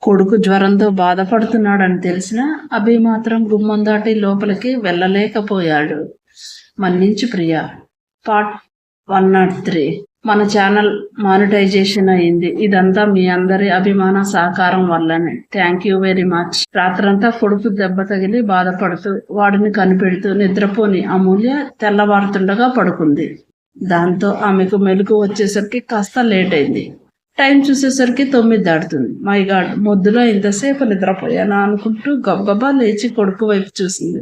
కొడుకు జ్వరంతో బాధపడుతున్నాడని తెలిసినా అభి మాత్రం గుమ్మం దాటి లోపలికి వెళ్ళలేకపోయాడు. మన్నించు ప్రియా. పార్ట్ 103. మన ఛానల్ మానిటైజేషన్ అయింది. ఇదంతా మీ అందరి అభిమాన సహకారం వల్లనే. Thank you very much. రాత్రంతా కొడుకు దెబ్బ తగిలి బాధపడుతూ వాడిని కనిపెడుతూ నిద్రపోని అమూల్య తెల్లవారుతుండగా పడుకుంది. దాంతో ఆమెకు మెలకు వచ్చేసరికి కాస్త లేట్ అయింది. టైం చూసేసరికి 9 దాటుతుంది. మై గాడ్, మొద్దులో ఇంతసేపు నిద్రపోయానా అనుకుంటూ గబగబా లేచి కొడుకు వైపు చూసింది.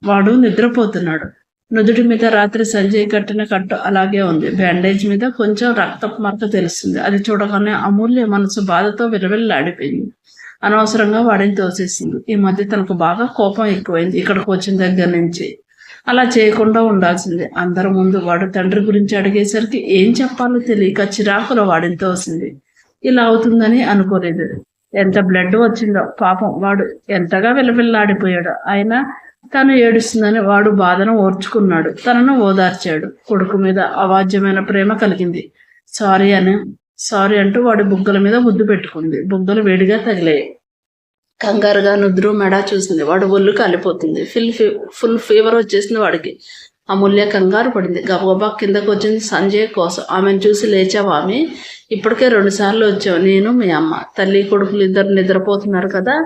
వాడు నిద్రపోతున్నాడు. నుదుటి మీద రాత్రి సంజయ్ కట్టిన కట్టు అలాగే ఉంది. బ్యాండేజ్ మీద కొంచెం రక్తపు మరక తెలుస్తుంది. అది చూడగానే అమూల్య మనసు బాధతో విలవిల్లాడిపోయింది. అనవసరంగా వాడిని తోసేసింది. ఈ మధ్య తనకు బాగా కోపం ఎక్కువైంది. ఇక్కడికి వచ్చిన దగ్గర నుంచి. అలా చేయకుండా ఉండాల్సింది. అందరి ముందు వాడు తండ్రి గురించి అడిగేసరికి ఏం చెప్పాలో తెలియక చిరాకులో వాడిని తోసింది. ఇలా అవుతుందని అనుకోలేదు. ఎంత బ్లడ్ వచ్చిందో పాపం. వాడు ఎంతగా విలవిల్లాడిపోయాడు. అయినా తను ఏడుస్తుందని వాడు బాధను ఓర్చుకున్నాడు. తనను ఓదార్చాడు. కొడుకు మీద అవాజ్యమైన ప్రేమ కలిగింది. సారీ అంటూ వాడి బుగ్గల మీద ముద్దు పెట్టుకుంది. బుగ్గలు వేడిగా తగిలాయి. కంగారుగా నుదురు మెడ చూసింది. వాడు ఒళ్ళు కాలిపోతుంది. ఫుల్ ఫీవర్ వచ్చేసింది వాడికి. అమూల్య కంగారు పడింది. గబగబా కిందకు వచ్చింది సంజయ్ కోసం. ఆమెను చూసి లేచావా? ఆమె ఇప్పటికే 2 సార్లు వచ్చావు. నేను మీ అమ్మ. తల్లి కొడుకులు ఇద్దరు నిద్రపోతున్నారు కదా,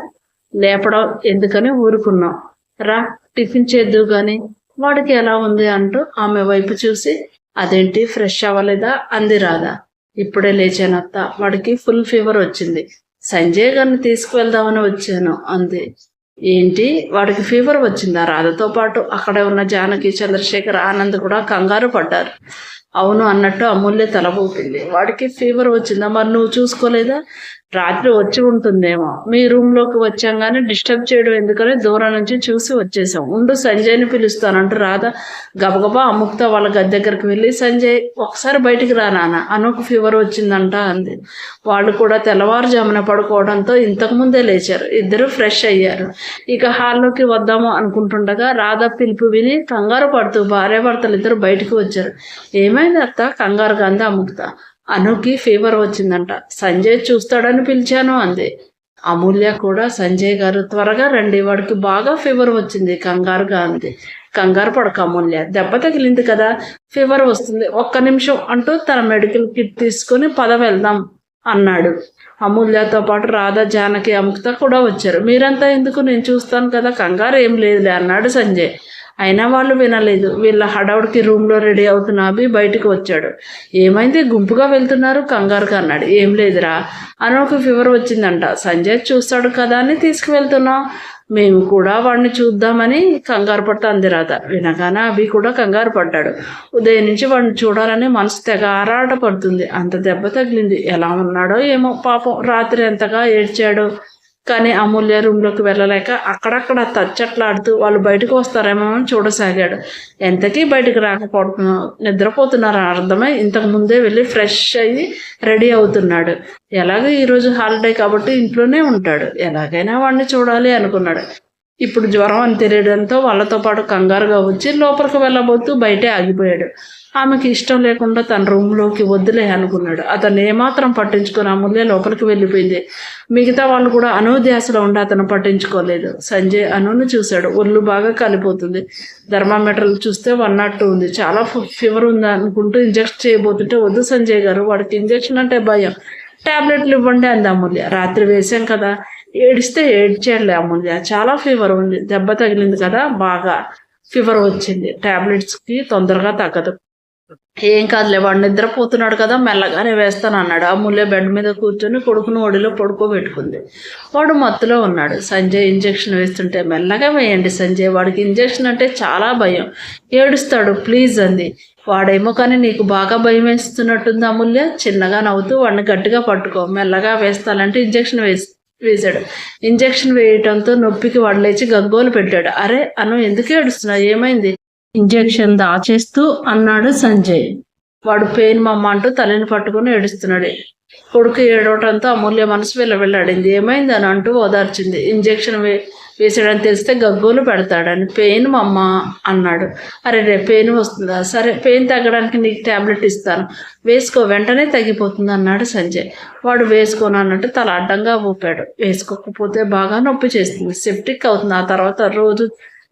లేపడం ఎందుకని ఊరుకున్నాం. రా టిఫిన్ చేద్దు గాని. వాడికి ఎలా ఉంది అంటూ ఆమె వైపు చూసి, అదేంటి ఫ్రెష్ అవ్వలేదా అంది రాధ. ఇప్పుడే లేచానత్త. వాడికి ఫుల్ ఫీవర్ వచ్చింది. సంజయ్ గారిని తీసుకువెళ్దామని వచ్చాను అంది. ఏంటి, వాడికి ఫీవర్ వచ్చిందా? రాధతో పాటు అక్కడే ఉన్న జానకి, చంద్రశేఖర్, ఆనంద్ కూడా కంగారు పడ్డారు. అవును అన్నట్టు అమూల్య తల ఊపింది. వాడికి ఫీవర్ వచ్చిందా? మరి నువ్వు చూసుకోలేదా? రాత్రి వచ్చి ఉంటుందేమో. మీ రూమ్లోకి వచ్చాం కానీ డిస్టర్బ్ చేయడం ఎందుకని దూరం నుంచి చూసి వచ్చేసాం. ఉండు సంజయ్ని పిలుస్తానంటూ రాధ గబగబా అముక్త వాళ్ళ గది దగ్గరికి వెళ్ళి, సంజయ్ ఒకసారి బయటికి రా నాన్న, అనుకు ఫీవర్ వచ్చిందంట అంది. వాళ్ళు కూడా తెల్లవారుజామున పడుకోవడంతో ఇంతకుముందే లేచారు. ఇద్దరు ఫ్రెష్ అయ్యారు. ఇక హాల్లోకి వద్దాము అనుకుంటుండగా రాధ పిలుపు విని కంగారు పడుతూ భార్యాభర్తలు ఇద్దరు బయటకు వచ్చారు. ఏమైంది అత్త? కంగారుగా అంది అముక్త. అనుకి ఫీవర్ వచ్చిందంట, సంజయ్ చూస్తాడని పిలిచాను అంది. అమూల్య కూడా సంజయ్ గారు త్వరగా రండి, వాడికి బాగా ఫీవర్ వచ్చింది కంగారుగా అంది. కంగారు పడక అమూల్య, దెబ్బ తగిలింది కదా, ఫీవర్ వస్తుంది, ఒక్క నిమిషం అంటూ తన మెడికల్ కిట్ తీసుకుని పద వెళ్దాం అన్నాడు. అమూల్యతో పాటు రాధ, జానకి, అముక్త కూడా వచ్చారు. మీరంతా ఎందుకు, నేను చూస్తాను కదా, కంగారు ఏం లేదులే అన్నాడు సంజయ్. అయినా వాళ్ళు వినలేదు. వీళ్ళ హడావుడికి రూమ్లో రెడీ అవుతున్న అభి బయటకు వచ్చాడు. ఏమైంది, గుంపుగా వెళ్తున్నారు కంగారుగా అన్నాడు. ఏం లేదురా, అనుకు ఫీవర్ వచ్చిందంట, సంజయ్ చూస్తాడు కదా అని తీసుకువెళ్తున్నాం. మేము కూడా వాడిని చూద్దామని కంగారు పడుతూ అంది రాధ. వినగానే అభి కూడా కంగారు పడ్డాడు. ఉదయం నుంచి వాడిని చూడాలని మనసు తెగ ఆరాట పడుతుంది. అంత దెబ్బ తగిలింది. ఎలా ఉన్నాడో ఏమో పాపం. రాత్రి ఎంతగా ఏడ్చాడో. కానీ అమూల్య రూమ్లోకి వెళ్ళలేక అక్కడక్కడ తచ్చట్లాడుతూ వాళ్ళు బయటకు వస్తారేమో అని చూడసాగాడు. ఎంతకీ బయటకు నిద్రపోతున్నారని అర్థమై ఇంతకు ముందే వెళ్ళి ఫ్రెష్ అయ్యి రెడీ అవుతున్నాడు. ఎలాగో ఈరోజు హాలిడే కాబట్టి ఇంట్లోనే ఉంటాడు. ఎలాగైనా వాడిని చూడాలి అనుకున్నాడు. ఇప్పుడు జ్వరం అని తెలియడంతో వాళ్ళతో పాటు కంగారుగా వచ్చి లోపలికి వెళ్ళబోతూ బయటే ఆగిపోయాడు. ఆమెకి ఇష్టం లేకుండా తన రూమ్లోకి వద్దులే అనుకున్నాడు. అతను ఏమాత్రం పట్టించుకొని అమూల్య లోపలికి వెళ్ళిపోయింది. మిగతా వాళ్ళు కూడా అనుధ్యాసలో ఉండి అతను పట్టించుకోలేదు. సంజయ్ అనును చూశాడు. ఒళ్ళు బాగా కాలిపోతుంది. థర్మామీటర్లు చూస్తే 102 ఉంది. చాలా ఫీవర్ ఉంది అనుకుంటూ ఇంజెక్షన్ చేయబోతుంటే, వద్దు సంజయ్ గారు, వాడికి ఇంజెక్షన్ అంటే భయం, టాబ్లెట్లు ఇవ్వండి అంది అమూల్య. రాత్రి వేసాం కదా, ఏడిస్తే ఏడ్చేయాలి అమూల్య, చాలా ఫీవర్ ఉంది, దెబ్బ తగిలింది కదా, బాగా ఫీవర్ వచ్చింది, టాబ్లెట్స్కి తొందరగా తగ్గదు. ఏం కాదులే, వాడు నిద్రపోతున్నాడు కదా, మెల్లగానే వేస్తాను అన్నాడు. అమూల్య బెడ్ మీద కూర్చొని కొడుకును ఒడిలో పడుకోబెట్టుకుంది. వాడు మత్తులో ఉన్నాడు. సంజయ్ ఇంజెక్షన్ వేస్తుంటే, మెల్లగా వేయండి సంజయ్, వాడికి ఇంజెక్షన్ అంటే చాలా భయం, ఏడుస్తాడు ప్లీజ్ అంది. వాడేమో కానీ నీకు బాగా భయం వేస్తున్నట్టుంది అమూల్య. చిన్నగా నవ్వుతూ వాడిని గట్టిగా పట్టుకో, మెల్లగా వేస్తానంటే ఇంజెక్షన్ వేశాడు. ఇంజెక్షన్ వేయటంతో నొప్పికి వాడు లేచి గగ్గోలు పెట్టాడు. అరే అను, ఎందుకు ఏడుస్తున్నావు, ఏమైంది? ఇంజెక్షన్ దాచేస్తూ అన్నాడు సంజయ్. వాడు పెయిన్ మమ్మ అంటూ తలని పట్టుకుని ఏడుస్తున్నాడు. కొడుకు ఏడవటంతో అమూల్య మనసు వెళ్ళాడింది. ఏమైంది అని అంటూ ఓదార్చింది. ఇంజెక్షన్ వేసాడని తెలిస్తే గగ్గోలు పెడతాడని. పెయిన్ మమ్మ అన్నాడు. అరే రే పెయిన్ వస్తుందా, సరే పెయిన్ తగ్గడానికి నీకు ట్యాబ్లెట్ ఇస్తాను, వేసుకో, వెంటనే తగ్గిపోతుంది అన్నాడు సంజయ్. వాడు వేసుకోను అన్నట్టు తల అడ్డంగా ఊపాడు. వేసుకోకపోతే బాగా నొప్పి చేస్తుంది, సెప్టిక్ అవుతుంది, ఆ తర్వాత రోజు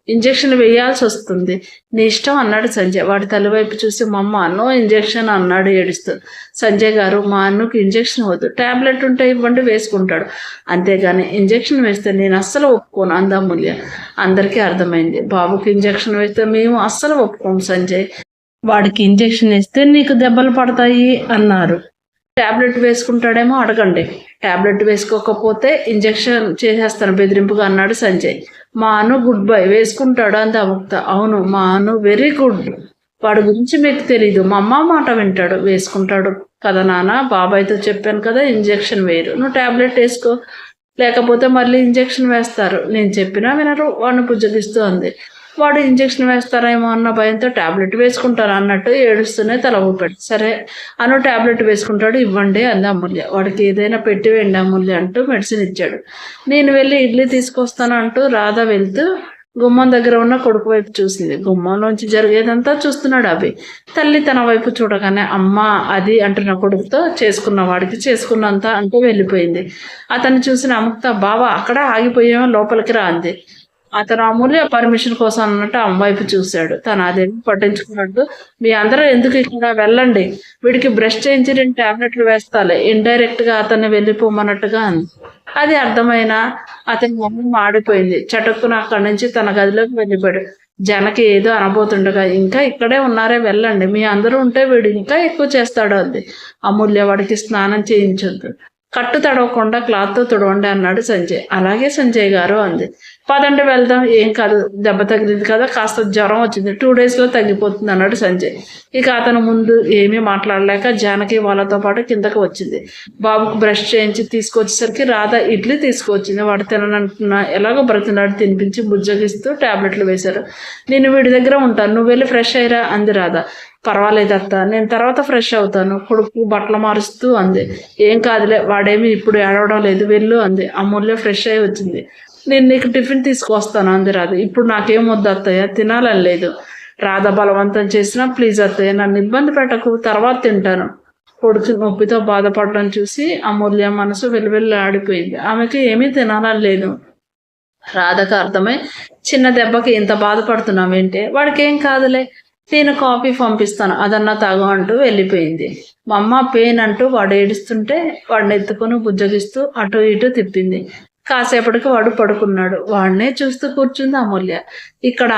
ఇంజెక్షన్ వేయాల్సి వస్తుంది, నీ ఇష్టం అన్నాడు సంజయ్. వాడి తల్లివైపు చూసి మమ్మ నో ఇంజెక్షన్ అన్నాడు ఏడుస్తూ. సంజయ్ గారు, మా అన్నకు ఇంజెక్షన్ వద్దు, ట్యాబ్లెట్ ఉంటే ఇవ్వండి వేసుకుంటాడు, అంతేగాని ఇంజెక్షన్ వేస్తే నేను అస్సలు ఒప్పుకోను అంది అమూల్య. అందరికీ అర్థమైంది, బాబుకి ఇంజెక్షన్ వేస్తే మేము అస్సలు ఒప్పుకోము సంజయ్, వాడికి ఇంజెక్షన్ వేస్తే నీకు దెబ్బలు పడతాయి అన్నారు. ట్యాబ్లెట్ వేసుకుంటాడేమో అడగండి, ట్యాబ్లెట్ వేసుకోకపోతే ఇంజెక్షన్ చేసేస్తాను బెదిరింపుగా అన్నాడు సంజయ్. మా అను గుడ్ బై, వేసుకుంటాడు అంది అముక్త. అవును మా అను వెరీ గుడ్, వాడి గురించి మీకు తెలీదు, మా అమ్మ మాట వింటాడు, వేసుకుంటాడు కదా నాన్న, బాబాయ్తో చెప్పాను కదా ఇంజెక్షన్ వేయరు, నువ్వు ట్యాబ్లెట్ వేసుకో, లేకపోతే మళ్ళీ ఇంజెక్షన్ వేస్తారు, నేను చెప్పినా వినరు, వాడిని బుజ్జగిస్తూ అంది. వాడు ఇంజెక్షన్ వేస్తారేమో అన్న భయంతో ట్యాబ్లెట్ వేసుకుంటారు అన్నట్టు ఏడుస్తూనే తల ఊపాడు. సరే అను ట్యాబ్లెట్ వేసుకుంటాడు, ఇవ్వండి అంది అమూల్య. వాడికి ఏదైనా పెట్టి వెండి అమూల్య అంటూ మెడిసిన్ ఇచ్చాడు. నేను వెళ్ళి ఇడ్లీ తీసుకొస్తాను అంటూ రాధ వెళ్తూ గుమ్మం దగ్గర ఉన్న కొడుకు వైపు చూసింది. గుమ్మంలోంచి జరిగేదంతా చూస్తున్నాడు అభి. తల్లి తన వైపు చూడగానే అమ్మ అది అంటున్న కొడుకుతో చేసుకున్న వాడికి చేసుకున్నంత అంటూ వెళ్ళిపోయింది. అతన్ని చూసిన అముక్త, బావా అక్కడ ఆగిపోయేమో లోపలికి రా అంది. అతను అమూల్య పర్మిషన్ కోసం అన్నట్టు అమ్మాయిపు చూశాడు. తను అదేమి పట్టించుకున్నట్టు, మీ అందరూ ఎందుకు ఇక్కడ, వెళ్ళండి, వీడికి బ్రష్ చేయించి 2 ట్యాబ్లెట్లు వేస్తాలే, ఇండైరెక్ట్గా అతన్ని వెళ్ళిపోమన్నట్టుగా అంది. అది అర్థమైన అతని మొహం మాడిపోయింది. చటుక్కున అక్కడి నుంచి తన గదిలోకి వెళ్ళిపోయాడు. జనకి ఏదో అనబోతుండగా, ఇంకా ఇక్కడే ఉన్నారే, వెళ్ళండి, మీ అందరూ ఉంటే వీడు ఇంకా ఎక్కువ చేస్తాడు అంది. అమూల్య, వాడికి స్నానం చేయించొద్దు, కట్టు తడవకుండా క్లాత్తో తుడవండి అన్నాడు సంజయ్. అలాగే సంజయ్ గారు అంది. పదండి వెళ్దాం, ఏం కాదు, దెబ్బ తగిలింది కదా, కాస్త జ్వరం వచ్చింది, 2 డేస్లో తగ్గిపోతుంది అన్నాడు సంజయ్. ఇక అతను ముందు ఏమీ మాట్లాడలేక జానకి వాళ్ళతో పాటు కిందకు వచ్చింది. బాబుకు బ్రష్ చేయించి తీసుకొచ్చేసరికి రాధ ఇడ్లీ తీసుకొచ్చింది. వాడు తిననంటున్నా ఎలాగో బ్రతున్నాడు, తినిపించి బుజ్జగిస్తూ ట్యాబ్లెట్లు వేశారు. నేను వీడి దగ్గర ఉంటాను, నువ్వు వెళ్ళి ఫ్రెష్ అయ్యిరా అంది రాధ. పర్వాలేదు అత్త, నేను తర్వాత ఫ్రెష్ అవుతాను, కొడుకు బట్టలు మారుస్తూ అంది. ఏం కాదులే, వాడేమి ఇప్పుడు ఏడవడం లేదు, వెళ్ళు అంది. అమూల్య ఫ్రెష్ అయ్యి వచ్చింది. నేను నీకు టిఫిన్ తీసుకొస్తాను అంది రాధ. ఇప్పుడు నాకేం వద్దు అత్తయ్య, తినాలని లేదు. రాధ బలవంతం చేసినా, ప్లీజ్ అత్తయ్య నన్ను ఇబ్బంది పెట్టకు, తర్వాత తింటాను. కొడుకు నొప్పితో బాధపడడం చూసి అమూల్య మనసు వెలువెల్లి ఆడిపోయింది. ఆమెకి ఏమీ తినాలని లేదు. రాధకు అర్థమై, చిన్న దెబ్బకి ఇంత బాధపడుతున్నావేంటే, వాడికి ఏం కాదులే, నేను కాఫీ పంపిస్తాను, అదన్నా తాగు అంటూ వెళ్ళిపోయింది. మా అమ్మ పెయిన్ అంటూ వాడు ఏడుస్తుంటే వాడిని ఎత్తుకొని బుజ్జగిస్తూ అటు ఇటు తిప్పింది. కాసేపటికి వాడు పడుకున్నాడు. వాడినే చూస్తూ కూర్చుంది అమూల్య. ఇక్కడ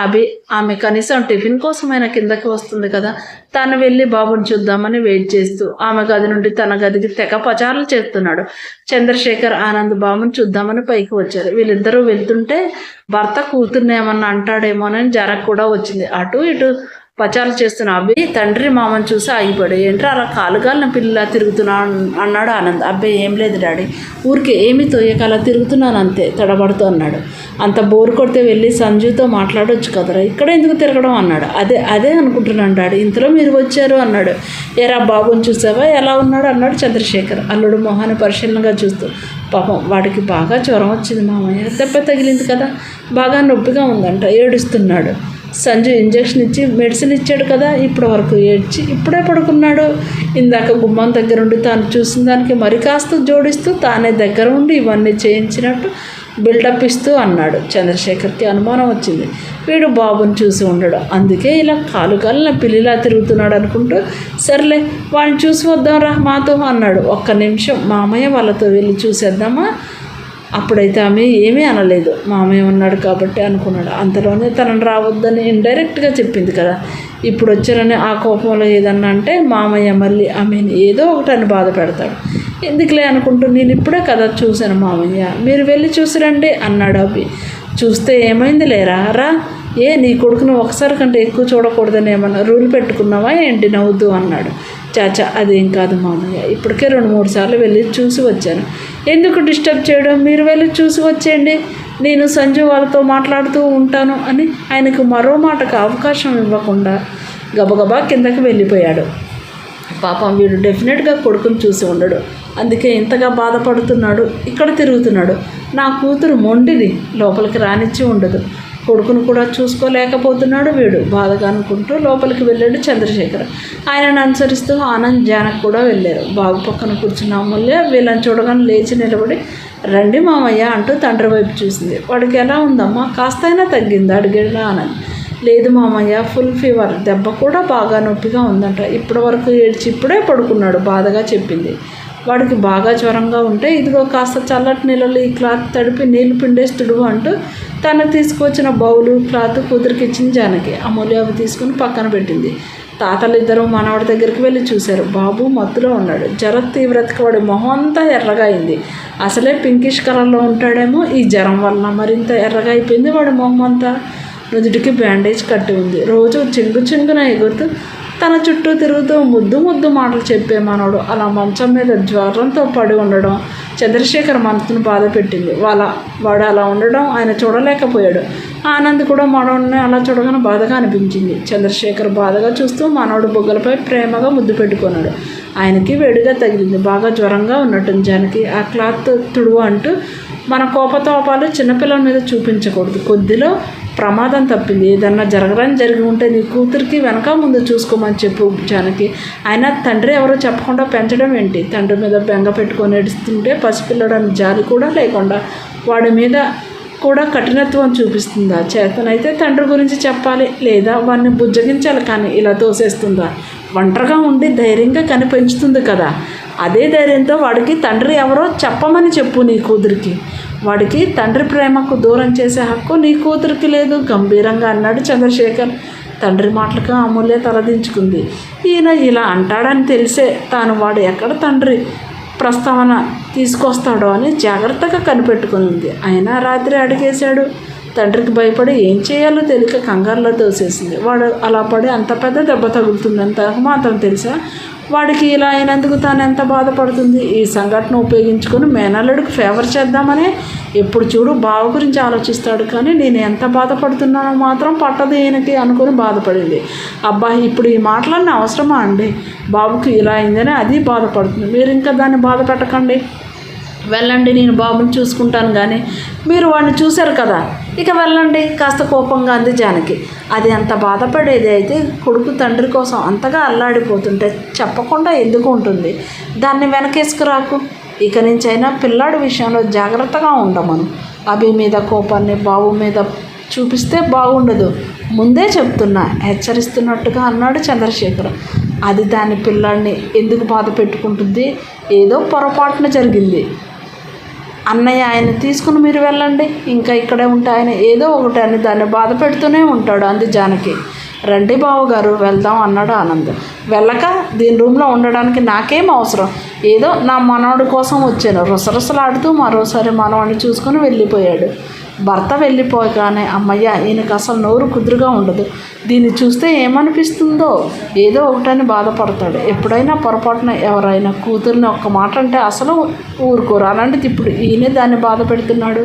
ఆమె కనీసం టిఫిన్ కోసమైనా కిందకి వస్తుంది కదా, తాను వెళ్ళి బాబుని చూద్దామని వెయిట్ చేస్తూ ఆమె గది నుండి తన గదికి తెగ పచారులు చేస్తున్నాడు. చంద్రశేఖర్ ఆనంద్ బాబుని చూద్దామని పైకి వచ్చారు. వీళ్ళిద్దరూ వెళ్తుంటే భర్త కూతుర్ని ఏమన్నా అంటాడేమోనని జరకు కూడా వచ్చింది. అటు ఇటు పచారులు చేస్తున్న తండ్రి మామని చూసి ఆగిపోయాడు. ఏంట్రా అలా కాలుగాలిన పిల్లలా తిరుగుతున్నా అన్నాడు ఆనంద్. అబ్బాయి ఏం లేదు డాడీ, ఊరికే ఏమీ తోయక అలా తిరుగుతున్నాను అంతే తడబడుతూ అన్నాడు. అంత బోరు కొడితే వెళ్ళి సంజుతో మాట్లాడొచ్చు కదరా, ఇక్కడ ఎందుకు తిరగడం అన్నాడు. అదే అనుకుంటున్నాను డాడీ, ఇంతలో మీరు వచ్చారు అన్నాడు. ఏరా బాబుని చూసావా ఎలా ఉన్నాడు అన్నాడు చంద్రశేఖర్ అల్లుడు మొహాన్ని పరిశీలనగా చూస్తూ. పాపం వాడికి బాగా జ్వరం వచ్చింది మామయ్య, దెబ్బ తగిలింది కదా, బాగా నొప్పిగా ఉందంట, ఏడుస్తున్నాడు. సంజు ఇంజెక్షన్ ఇచ్చి మెడిసిన్ ఇచ్చాడు కదా, ఇప్పటి వరకు ఏడ్చి ఇప్పుడే పడుకున్నాడు. ఇందాక గుమ్మం దగ్గర ఉండి తాను చూసిన దానికి మరి కాస్త జోడిస్తూ తానే దగ్గర ఉండి ఇవన్నీ చేయించినట్టు బిల్డప్ ఇస్తూ అన్నాడు. చంద్రశేఖర్కి అనుమానం వచ్చింది, వీడు బాబుని చూసి ఉండడు, అందుకే ఇలా కాలుగాలిన పిల్లిలా తిరుగుతున్నాడు అనుకుంటూ, సర్లే వాడిని చూసి వద్దాం రా మాతో అన్నాడు. 1 నిమిషం మామయ్య వాళ్ళతో వెళ్ళి చూసేద్దామా. అప్పుడైతే ఆమె ఏమీ అనలేదు, మామయ్య ఉన్నాడు కాబట్టి అనుకున్నాడు. అంతలోనే తనను రావద్దని ఇండైరెక్ట్గా చెప్పింది కదా, ఇప్పుడు వచ్చారని ఆ కోపంలో ఏదన్నా అంటే మామయ్య మళ్ళీ ఆమెను ఏదో ఒకటని బాధ పెడతాడు. ఎందుకులే అనుకుంటూ, నేను ఇప్పుడే కదా చూశాను మామయ్య, మీరు వెళ్ళి చూసిరండి అన్నాడు అభి. చూస్తే ఏమైంది లేరా, రా, నీ కొడుకును ఒకసారి కంటే ఎక్కువ చూడకూడదని ఏమన్నా రూల్ పెట్టుకున్నావా ఏంటి, నవ్వుతూ అన్నాడు. చాచా అదేం కాదు మామయ్య, ఇప్పటికే 2-3 సార్లు వెళ్ళి చూసి వచ్చాను, ఎందుకు డిస్టర్బ్ చేయడం, మీరు వెళ్ళి చూసి వచ్చేయండి, నేను సంజు వాళ్ళతో మాట్లాడుతూ ఉంటాను అని ఆయనకు మరో మాటకు అవకాశం ఇవ్వకుండా గబగబా కిందకి వెళ్ళిపోయాడు. పాపం వీడు డెఫినెట్గా కొడుకుని చూసి ఉండడు. అందుకే ఇంతగా బాధపడుతున్నాడు, ఇక్కడ తిరుగుతున్నాడు. నా కూతురు మొండిది, లోపలికి రానిచ్చి ఉండదు. కొడుకును కూడా చూసుకోలేకపోతున్నాడు వీడు బాధగా అనుకుంటూ లోపలికి వెళ్ళాడు చంద్రశేఖర్. ఆయనను అనుసరిస్తూ ఆనంద్, జానక్ కూడా వెళ్ళారు. బాబు పక్కన కూర్చున్న అమూల్య వీళ్ళని చూడగానే లేచి నిలబడి, రండి మామయ్య అంటూ తండ్రి వైపు చూసింది. వాడికి ఎలా ఉందమ్మా, కాస్తైనా తగ్గిందా అడిగాడు ఆనంద్. లేదు మామయ్య, ఫుల్ ఫీవర్, దెబ్బ కూడా బాగా నొప్పిగా ఉందంట. ఇప్పటి వరకు ఏడ్చి ఇప్పుడే పడుకున్నాడు బాధగా చెప్పింది. వాడికి బాగా జ్వరంగా ఉంటే ఇదిగో కాస్త చల్లటి నీళ్ళలో ఈ క్లాత్ తడిపి నీళ్లు పిండేసి తుడువు అంటూ తనకు తీసుకొచ్చిన బౌలు క్లాత్ కూతురికి ఇచ్చింది జానకి. అమూల్య అవి తీసుకుని పక్కన పెట్టింది. తాతలిద్దరూ మనవాడి దగ్గరికి వెళ్ళి చూశారు. బాబు మత్తులో ఉన్నాడు. జ్వర తీవ్రతకి వాడి మొహం అంతా ఎర్రగా అయింది. అసలే పింకిష్ కలర్లో ఉంటాడేమో, ఈ జ్వరం వల్ల మరింత ఎర్రగా అయిపోయింది వాడి మొహం అంతా. నుదుటికి బ్యాండేజ్ కట్టి ఉంది. రోజు చింగున ఎగురుతూ తన చుట్టూ తిరుగుతూ ముద్దు మాటలు చెప్పే మనోడు అలా మంచం మీద జ్వరంతో పడి ఉండడం చంద్రశేఖర్ మనసును బాధ పెట్టింది. వాడు అలా ఉండడం ఆయన చూడలేకపోయాడు. ఆనంద్ కూడా మనోడిని అలా చూడగానే బాధగా అనిపించింది. చంద్రశేఖర్ బాధగా చూస్తూ మనోడు బొగ్గలపై ప్రేమగా ముద్దు పెట్టుకున్నాడు. ఆయనకి వేడిగా తగిలింది. బాగా జ్వరంగా ఉన్నట్టుంది జానకి. ఆ క్లాత్ తుడువు అంటూ మన కోపతాపాలు చిన్నపిల్లల మీద చూపించకూడదు. కొద్దిలో ప్రమాదం తప్పింది. ఏదన్నా జరిగి ఉంటే నీ కూతురికి వెనక ముందు చూసుకోమని చెప్పు జానకి. అయినా తండ్రి ఎవరో చెప్పకుండా పెంచడం ఏంటి? తండ్రి మీద బెంగ పెట్టుకొని ఏడుస్తుంటే పసిపిల్లడని జాలి కూడా లేకుండా వాడి మీద కూడా కఠినత్వం చూపిస్తుందా? చేతనైతే తండ్రి గురించి చెప్పాలి, లేదా వాడిని బుజ్జగించాలి, కానీ ఇలా తోసేస్తుందా? ఒంటరిగా ఉండి ధైర్యంగా కనిపెంచుతుంది కదా, అదే ధైర్యంతో వాడికి తండ్రి ఎవరో చెప్పమని చెప్పు నీ కూతురికి. వాడికి తండ్రి ప్రేమకు దూరం చేసే హక్కు నీ కూతురికి లేదు గంభీరంగా అన్నాడు చంద్రశేఖర్. తండ్రి మాటలకు అమూల్య తలదించుకుంది. ఈయన ఇలా అంటాడని తెలిసే తాను వాడు ఎక్కడ తండ్రి ప్రస్తావన తీసుకొస్తాడో అని జాగ్రత్తగా కనిపెట్టుకుంది. అయినా రాత్రి అడిగేశాడు. తండ్రికి భయపడి ఏం చేయాలో తెలియక కంగారులో తోసేసింది. వాడు అలా పడి అంత పెద్ద దెబ్బ తగులుతుందని తనకు మాత్రం తెలుసా? వాడికి ఇలా అయినందుకు తాను ఎంత బాధపడుతుంది? ఈ సంఘటన ఉపయోగించుకొని మేనల్లుడికి ఫేవర్ చేద్దామనే ఎప్పుడు చూడు బావ గురించి ఆలోచిస్తాడు, కానీ నేను ఎంత బాధపడుతున్నానో మాత్రం పట్టదు ఈయనకి అనుకుని బాధపడింది. అబ్బా, ఇప్పుడు ఈ మాటలన్నీ అవసరమా అండి? బాబుకి ఇలా అయిందని అది బాధపడుతుంది. మీరు ఇంకా దాన్ని బాధ పెట్టకండి, వెళ్ళండి, నేను బాబుని చూసుకుంటాను. కానీ మీరు వాడిని చూశారు కదా, ఇక వెళ్ళండి కాస్త కోపంగా అంది జానకి. అది అంత బాధపడేది అయితే కొడుకు తండ్రి కోసం అంతగా అల్లాడిపోతుంటే చెప్పకుండా ఎందుకు ఉంటుంది? దాన్ని వెనకేసుకురాకు. ఇక నుంచైనా పిల్లాడి విషయంలో జాగ్రత్తగా ఉండమను. అభి మీద కోపాన్ని బాబు మీద చూపిస్తే బాగుండదు, ముందే చెప్తున్నా, హెచ్చరిస్తున్నట్టుగా అన్నాడు చంద్రశేఖర్. అది దాని పిల్లాడిని ఎందుకు బాధ పెట్టుకుంటుంది? ఏదో పొరపాటున జరిగింది. అన్నయ్య ఆయన తీసుకుని మీరు వెళ్ళండి, ఇంకా ఇక్కడే ఉంటే ఆయన ఏదో ఒకటి అని దాన్ని బాధ పెడుతూనే ఉంటాడు అంది జానకి. రండి బావగారు వెళ్దాం అన్నాడు ఆనంద్. వెళ్ళక దీని రూమ్లో ఉండడానికి నాకేం అవసరం? ఏదో నా మనవాడి కోసం వచ్చాను. రుసరుసలాడుతూ మరోసారి మనవాడిని చూసుకొని వెళ్ళిపోయాడు. భర్త వెళ్ళిపోగానే అమ్మయ్య, ఈయనకు అసలు నోరు కుదురుగా ఉండదు. దీన్ని చూస్తే ఏమనిపిస్తుందో ఏదో ఒకటని బాధపడతాడు. ఎప్పుడైనా పొరపాటున ఎవరైనా కూతుర్ని ఒక్క మాట అంటే అసలు ఊరుకోరు. అలాంటిది ఇప్పుడు ఈయనే దాన్ని బాధ పెడుతున్నాడు.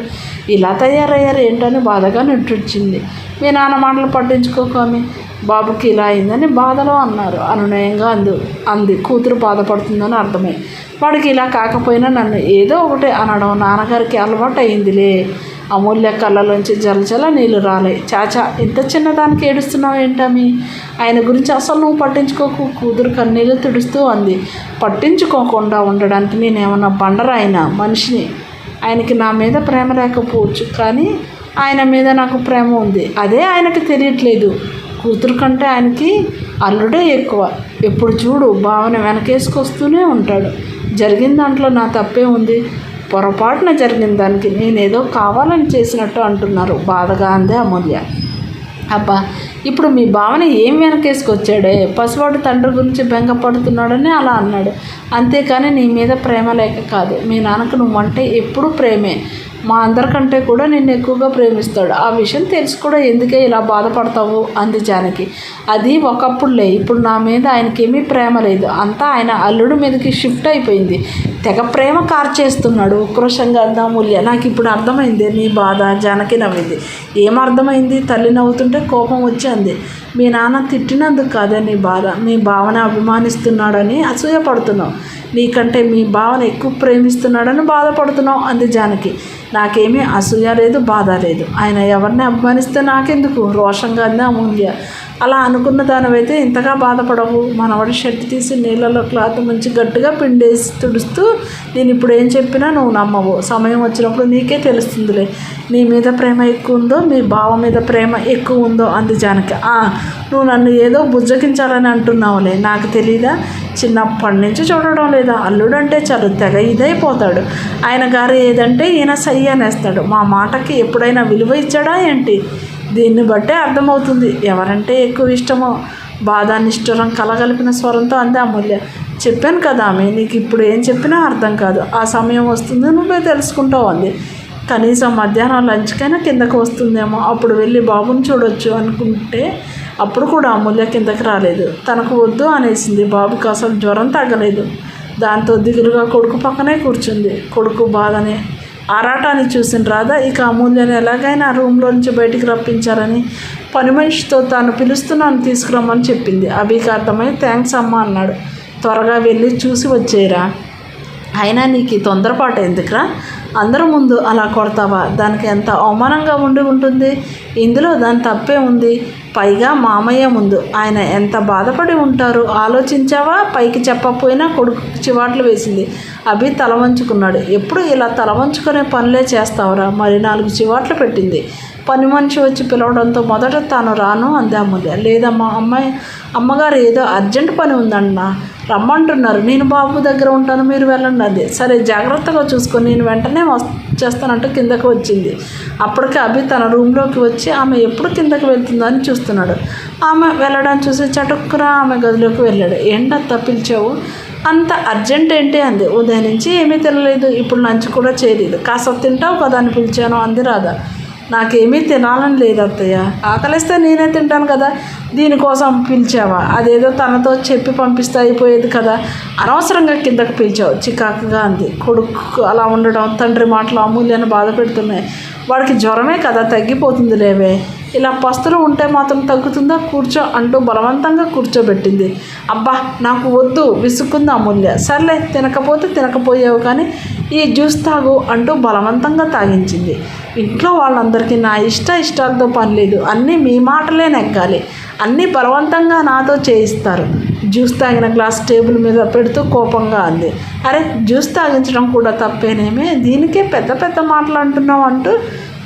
ఇలా తయారయ్యారు ఏంటని బాధగా నిట్టూర్చింది. మీ నాన్న మాటలు పట్టించుకోకమి, బాబుకి ఇలా అయిందని బాధలో అన్నారు అనునయంగా అంది. కూతురు బాధపడుతుందని అర్థమై. వాడికి ఇలా కాకపోయినా నన్ను ఏదో ఒకటి అనడం నాన్నగారికి అలవాటు అయిందిలే. అమూల్య కళ్ళలోంచి జలజల నీళ్ళు రాలే. చాచా, ఇంత చిన్నదానికి ఏడుస్తున్నావు ఏంటమి? ఆయన గురించి అసలు నువ్వు పట్టించుకోకు, కూతురు కన్నీళ్ళు తుడుస్తూ అంది. పట్టించుకోకుండా ఉండడానికి నేనేమన్నా బండరాయినా మనిషిని? ఆయనకి నా మీద ప్రేమ లేకపోవచ్చు, కానీ ఆయన మీద నాకు ప్రేమ ఉంది. అదే ఆయనకి తెలియట్లేదు. కూతురు కంటే ఆయనకి అల్లుడే ఎక్కువ. ఎప్పుడు చూడు భావన వెనకేసుకొస్తూనే ఉంటాడు. జరిగిన దాంట్లో నా తప్పే ఉంది? పొరపాటున జరిగిన దానికి నేనేదో కావాలని చేసినట్టు అంటున్నారు బాధగా అందే అమూల్య. అబ్బా, ఇప్పుడు మీ భావన ఏం వెనకేసుకొచ్చాడే? పసివాడు తండ్రి గురించి బెంగపడుతున్నాడని అలా అన్నాడు, అంతేకాని నీ మీద ప్రేమ లేక కాదు. మీ నాన్నకు నువ్వంటే ఎప్పుడూ ప్రేమే. మా అందరికంటే కూడా నిన్ను ఎక్కువగా ప్రేమిస్తాడు. ఆ విషయం తెలిసి కూడా ఎందుకే ఇలా బాధపడతావు అంది జానకి. అది ఒకప్పుడులే, ఇప్పుడు నా మీద ఆయనకేమీ ప్రేమ లేదు. అంతా ఆయన అల్లుడి మీదకి షిఫ్ట్ అయిపోయింది. తెగ ప్రేమ కార్చేస్తున్నాడు ఉక్రోషంగా అంది అమూల్య. నాకు ఇప్పుడు అర్థమైంది నీ బాధ. జానకి నవ్వింది. ఏం అర్థమైంది? తల్లి నవ్వుతుంటే కోపం వచ్చి అంది. మీ నాన్న తిట్టినందుకు కాదే నీ బాధ, మీ భావన అభిమానిస్తున్నాడని అసూయపడుతున్నావు. నీకంటే మీ బావని ఎక్కువ ప్రేమిస్తున్నాడని బాధపడుతున్నావు అంది జానకి. నాకేమీ అసూయ లేదు, బాధ లేదు. ఆయన ఎవరిని అభిమానిస్తే నాకెందుకు, రోషంగా అంది అమూల్య. అలా అనుకున్న దానివైతే ఇంతగా బాధపడవు. మనవాడి షర్ట్ తీసి నీళ్ళలో క్లాత్ ముంచి గట్టిగా పిండేసి తుడుస్తూ, నేను ఇప్పుడు ఏం చెప్పినా నువ్వు నమ్మవు. సమయం వచ్చినప్పుడు నీకే తెలుస్తుందిలే నీ మీద ప్రేమ ఎక్కువ ఉందో మీ బావ మీద ప్రేమ ఎక్కువ ఉందో అంది జానకి. నువ్వు నన్ను ఏదో బుజ్జగించాలని అంటున్నావులే, నాకు తెలీదా? చిన్నప్పటి నుంచి చూడడం లేదా? అల్లుడు అంటే చాలు తెగ ఇదైపోతాడు. ఆయన గారు ఏదంటే ఈయన సై అనేస్తాడు. మా మాటకి ఎప్పుడైనా విలువ ఇచ్చాడా ఏంటి? దీన్ని బట్టే అర్థమవుతుంది ఎవరంటే ఎక్కువ ఇష్టమో. బాధ నిష్ఠురం కలగలిపిన స్వరంతో అంది అమూల్య. చెప్పాను కదా ఆమె, నీకు ఇప్పుడు ఏం చెప్పినా అర్థం కాదు. ఆ సమయం వస్తుంది, నువ్వే తెలుసుకుంటావు అంది. కనీసం మధ్యాహ్నం లంచ్కైనా కిందకు వస్తుందేమో, అప్పుడు వెళ్ళి బాబుని చూడొచ్చు అనుకుంటే అప్పుడు కూడా అమూల్య కిందకి రాలేదు. తనకు వద్దు అనేసింది. బాబుకి అసలు జ్వరం తగ్గలేదు. దాంతో దిగులుగా కొడుకు పక్కనే కూర్చుంది. కొడుకు బాధనే ఆరాటాన్ని చూసిన రాధ ఇక అమూల్యని ఎలాగైనా రూమ్లోంచి బయటికి రప్పించారని పని మనిషితో తాను పిలుస్తున్నాను తీసుకురమ్మని చెప్పింది. అభికి అర్థమై థ్యాంక్స్ అమ్మా అన్నాడు. త్వరగా వెళ్ళి చూసి వచ్చేయరా. అయినా నీకు తొందరపాటు ఎందుకురా? అందరూ ముందు అలా కొడతావా? దానికి ఎంత అవమానంగా ఉండి ఉంటుంది. ఇందులో దాని తప్పే ఉంది. పైగా మామయ్య ముందు ఆయన ఎంత బాధపడి ఉంటారు ఆలోచించావా? పైకి చెప్పకపోయినా కొడుకు చివాట్లు వేసింది. అభి తల వంచుకున్నాడు. ఎప్పుడు ఇలా తల వంచుకునే పనులే చేస్తావురా? మరి 4 చివాట్లు పెట్టింది. పని మనిషి వచ్చి పిలవడంతో మొదట తాను రాను అంది అమూల్య. లేదమ్మా, అమ్మగారు ఏదో అర్జెంట్ పని ఉందన్నా రమ్మంటున్నారు. నేను బాబు దగ్గర ఉంటాను, మీరు వెళ్ళండి అంది. సరే జాగ్రత్తగా చూసుకొని నేను వెంటనే వచ్చేస్తానంటూ కిందకు వచ్చింది. అప్పటికే అభి తన రూమ్లోకి వచ్చి ఆమె ఎప్పుడు కిందకి వెళ్తుందని చూస్తున్నాడు. ఆమె వెళ్ళడం చూసి చటుక్కురా ఆమె గదిలోకి వెళ్ళాడు. ఏంటత్తా పిలిచావు? అంత అర్జెంట్ ఏంటి అంది. ఉదయం నుంచి ఏమీ తినలేదు, ఇప్పుడు లంచ్ కూడా చేయలేదు. కాస్త తింటావు కదా అని పిలిచాను అంది రాధ. నాకేమీ తినాలని లేదు అత్తయ్య, ఆకలిస్తే నేనే తింటాను కదా, దీనికోసం పిలిచావా? అదేదో తనతో చెప్పి పంపిస్తే అయిపోయేది కదా, అనవసరంగా కిందకు పిలిచావు చికాకుగా అంది. కొడుకు అలా ఉండడం, తండ్రి మాటలు అమూల్యాన్ని బాధ పెడుతున్నాయి. వాడికి జ్వరమే కదా, తగ్గిపోతుంది లేవే. ఇలా పస్తులు ఉంటే మాత్రం తగ్గుతుందా? కూర్చో అంటూ బలవంతంగా కూర్చోబెట్టింది. అబ్బా నాకు వద్దు విసుక్కుంది అమూల్య. సర్లే తినకపోతే తినకపోయావు కానీ ఈ జ్యూస్ తాగు అంటూ బలవంతంగా తాగించింది. ఇంట్లో వాళ్ళందరికీ నా ఇష్టాలతో పని లేదు, అన్నీ మీ మాటలే నెగ్గాలి, అన్నీ బలవంతంగా నాతో చేయిస్తారు. జ్యూస్ తాగిన గ్లాస్ టేబుల్ మీద పెడుతూ కోపంగా అంది. అరే జ్యూస్ తాగించడం కూడా తప్పేనేమే, దీనికే పెద్ద పెద్ద మాటలు అంటున్నావు అంటూ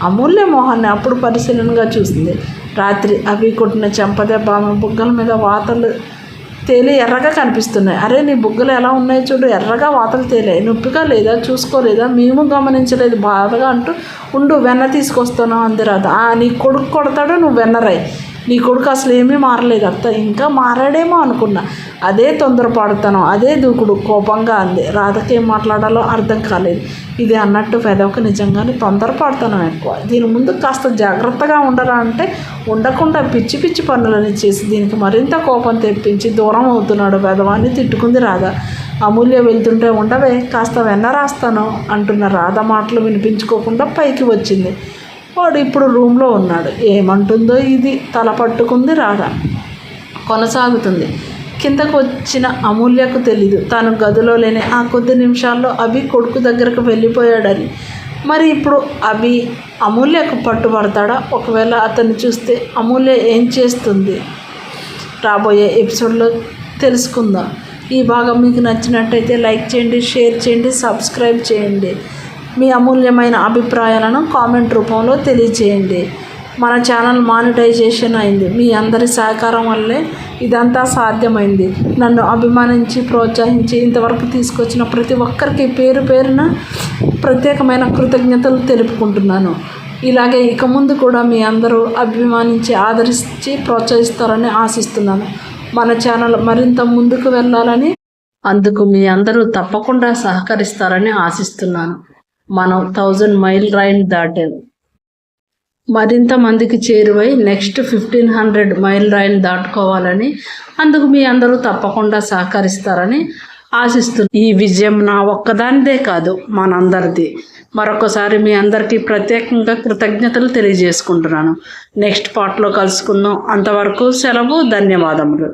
అమూల్య మోహన్ని అప్పుడు పరిశీలనగా చూసింది. రాత్రి అవి కొట్టిన చెంపదెబ్బ ఆమె బుగ్గల మీద వాతలు తేలి ఎర్రగా కనిపిస్తున్నాయి. అరే నీ బుగ్గలు ఎలా ఉన్నాయి చూడు, ఎర్రగా వాతలు తేలాయి. నొప్పిగా లేదా? చూసుకోలేదా? మేము గమనించలేదు బాధగా అంటూ ఉండు వెన్న తీసుకొస్తాను అంది రాధ. నీ కొడుకు కొడతాడు, నువ్వు వెన్నరాయి. నీ కొడుకు అసలు ఏమీ మారలేదు అత్త, ఇంకా మారాడేమో అనుకున్నా. అదే తొందరపడతాను, అదే దూకుడు కోపంగా అంది. రాధకేం మాట్లాడాలో అర్థం కాలేదు. ఇది అన్నట్టు పెదవకు నిజంగానే తొందరపడతాను ఎక్కువ. దీని ముందు కాస్త జాగ్రత్తగా ఉండరా అంటే ఉండకుండా పిచ్చి పిచ్చి పనులని చేసి దీనికి మరింత కోపం తెప్పించి దూరం అవుతున్నాడు పెదవాన్ని తిట్టుకుంది రాధ. అమూల్య వెళ్తుంటే ఉండవే కాస్త వెన్న రాస్తాను అంటున్న రాధ మాటలు వినిపించుకోకుండా పైకి వచ్చింది. వాడు ఇప్పుడు రూమ్లో ఉన్నాడు. ఏమంటుందో ఇది తల పట్టుకుంది రాధ. కొనసాగుతుంది. కిందకు వచ్చిన అమూల్యకు తెలీదు తాను గదిలో లేని ఆ కొద్ది నిమిషాల్లో అభి కొడుకు దగ్గరకు వెళ్ళిపోయాడని. మరి ఇప్పుడు అభి అమూల్యకు పట్టుబడతాడా? ఒకవేళ అతన్ని చూస్తే అమూల్య ఏం చేస్తుంది? రాబోయే ఎపిసోడ్లో తెలుసుకుందాం. ఈ భాగం మీకు నచ్చినట్టయితే లైక్ చేయండి, షేర్ చేయండి, సబ్స్క్రైబ్ చేయండి. మీ అమూల్యమైన అభిప్రాయాలను కామెంట్ రూపంలో తెలియజేయండి. మన ఛానల్ మానిటైజేషన్ అయింది. మీ అందరి సహకారం వల్లే ఇదంతా సాధ్యమైంది. నన్ను అభిమానించి ప్రోత్సహించి ఇంతవరకు తీసుకొచ్చిన ప్రతి ఒక్కరికి పేరు పేరున ప్రత్యేకమైన కృతజ్ఞతలు తెలుపుకుంటున్నాను. ఇలాగే ఇక ముందు కూడా మీ అందరూ అభిమానించి ఆదరించి ప్రోత్సహిస్తారని ఆశిస్తున్నాను. మన ఛానల్ మరింత ముందుకు వెళ్ళాలని, అందుకు మీ అందరూ తప్పకుండా సహకరిస్తారని ఆశిస్తున్నాను. మనం 1000 మైల్ రైడ్ దాటాం. మరింత మందికి చేరువై నెక్స్ట్ 1500 మైల్ రైడ్ దాటుకోవాలని, అందుకు మీ అందరూ తప్పకుండా సహకరిస్తారని ఆశిస్తున్నాను. ఈ విజయం నా ఒక్కదానిదే కాదు, మనందరిది. మరొకసారి మీ అందరికీ ప్రత్యేకంగా కృతజ్ఞతలు తెలియజేసుకుంటున్నాను. నెక్స్ట్ పార్ట్లో కలుసుకుందాం. అంతవరకు సెలవు. ధన్యవాదములు.